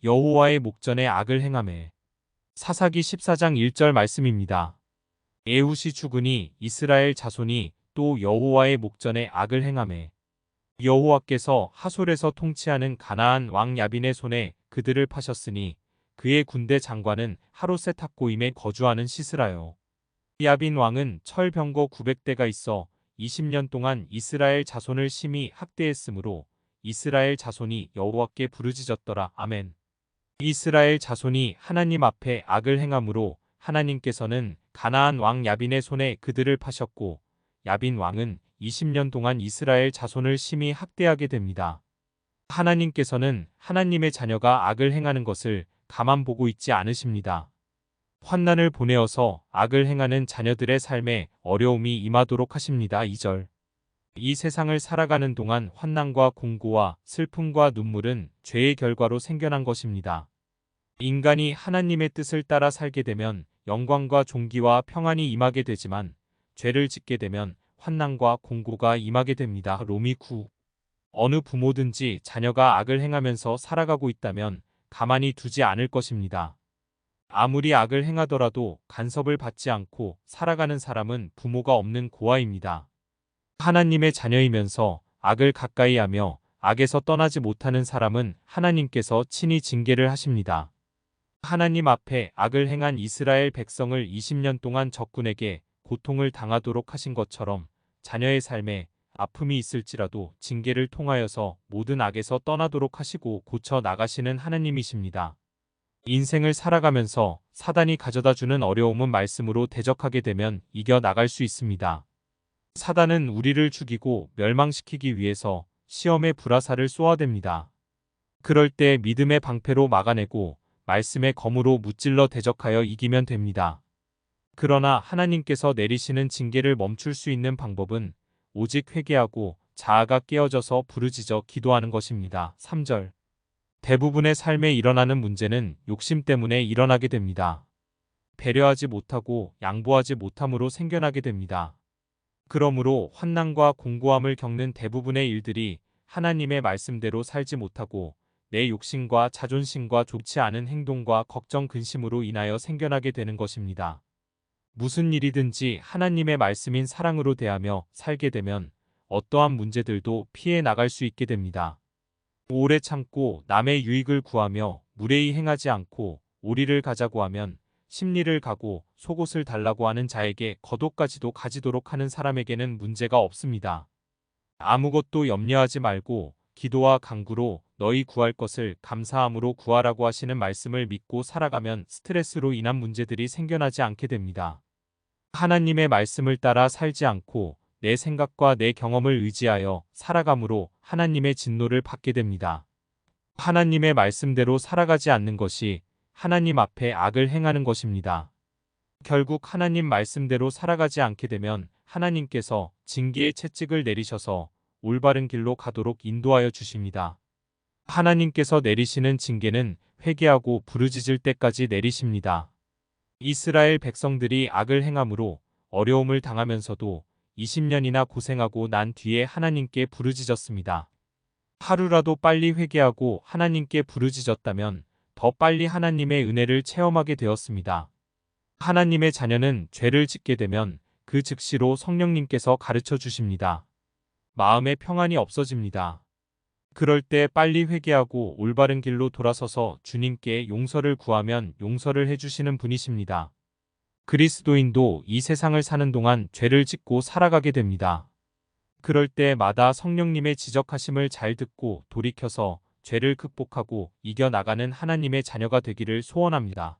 여호와의 목전에 악을 행하매. 사사기 14장 1절 말씀입니다. 에훗이 죽으니 이스라엘 자손이 또 여호와의 목전에 악을 행하매. 여호와께서 하솔에서 통치하는 가나안 왕 야빈의 손에 그들을 파셨으니 그의 군대 장관은 하로셋 탁고임에 거주하는 시스라요. 야빈 왕은 철병거 900대가 있어 20년 동안 이스라엘 자손을 심히 학대했으므로 이스라엘 자손이 여호와께 부르짖었더라. 아멘. 이스라엘 자손이 하나님 앞에 악을 행함으로 하나님께서는 가나안 왕 야빈의 손에 그들을 파셨고 야빈 왕은 20년 동안 이스라엘 자손을 심히 학대하게 됩니다. 하나님께서는 하나님의 자녀가 악을 행하는 것을 가만 보고 있지 않으십니다. 환난을 보내어서 악을 행하는 자녀들의 삶에 어려움이 임하도록 하십니다. 2절. 이 세상을 살아가는 동안 환난과 공고와 슬픔과 눈물은 죄의 결과로 생겨난 것입니다. 인간이 하나님의 뜻을 따라 살게 되면 영광과 존귀와 평안이 임하게 되지만 죄를 짓게 되면 환난과 공고가 임하게 됩니다. 로미 9. 어느 부모든지 자녀가 악을 행하면서 살아가고 있다면 가만히 두지 않을 것입니다. 아무리 악을 행하더라도 간섭을 받지 않고 살아가는 사람은 부모가 없는 고아입니다. 하나님의 자녀이면서 악을 가까이 하며 악에서 떠나지 못하는 사람은 하나님께서 친히 징계를 하십니다. 하나님 앞에 악을 행한 이스라엘 백성을 20년 동안 적군에게 고통을 당하도록 하신 것처럼 자녀의 삶에 아픔이 있을지라도 징계를 통하여서 모든 악에서 떠나도록 하시고 고쳐 나가시는 하나님이십니다. 인생을 살아가면서 사단이 가져다주는 어려움은 말씀으로 대적하게 되면 이겨나갈 수 있습니다. 사단은 우리를 죽이고 멸망시키기 위해서 시험의 불화살을 쏘아댑니다. 그럴 때 믿음의 방패로 막아내고 말씀의 검으로 무찔러 대적하여 이기면 됩니다. 그러나 하나님께서 내리시는 징계를 멈출 수 있는 방법은 오직 회개하고 자아가 깨어져서 부르짖어 기도하는 것입니다. 3절. 대부분의 삶에 일어나는 문제는 욕심 때문에 일어나게 됩니다. 배려하지 못하고 양보하지 못함으로 생겨나게 됩니다. 그러므로 환난과 공고함을 겪는 대부분의 일들이 하나님의 말씀대로 살지 못하고 내 욕심과 자존심과 좋지 않은 행동과 걱정 근심으로 인하여 생겨나게 되는 것입니다. 무슨 일이든지 하나님의 말씀인 사랑으로 대하며 살게 되면 어떠한 문제들도 피해 나갈 수 있게 됩니다. 오래 참고 남의 유익을 구하며 무례히 행하지 않고 오리를 가자고 하면 십리를 가고 속옷을 달라고 하는 자에게 겉옷까지도 가지도록 하는 사람에게는 문제가 없습니다. 아무것도 염려하지 말고 기도와 간구로 너희 구할 것을 감사함으로 구하라고 하시는 말씀을 믿고 살아가면 스트레스로 인한 문제들이 생겨나지 않게 됩니다. 하나님의 말씀을 따라 살지 않고 내 생각과 내 경험을 의지하여 살아감으로 하나님의 진노를 받게 됩니다. 하나님의 말씀대로 살아가지 않는 것이 하나님 앞에 악을 행하는 것입니다. 결국 하나님 말씀대로 살아가지 않게 되면 하나님께서 징계의 채찍을 내리셔서 올바른 길로 가도록 인도하여 주십니다. 하나님께서 내리시는 징계는 회개하고 부르짖을 때까지 내리십니다. 이스라엘 백성들이 악을 행함으로 어려움을 당하면서도 20년이나 고생하고 난 뒤에 하나님께 부르짖었습니다. 하루라도 빨리 회개하고 하나님께 부르짖었다면 더 빨리 하나님의 은혜를 체험하게 되었습니다. 하나님의 자녀는 죄를 짓게 되면 그 즉시로 성령님께서 가르쳐 주십니다. 마음의 평안이 없어집니다. 그럴 때 빨리 회개하고 올바른 길로 돌아서서 주님께 용서를 구하면 용서를 해주시는 분이십니다. 그리스도인도 이 세상을 사는 동안 죄를 짓고 살아가게 됩니다. 그럴 때마다 성령님의 지적하심을 잘 듣고 돌이켜서 죄를 극복하고 이겨나가는 하나님의 자녀가 되기를 소원합니다.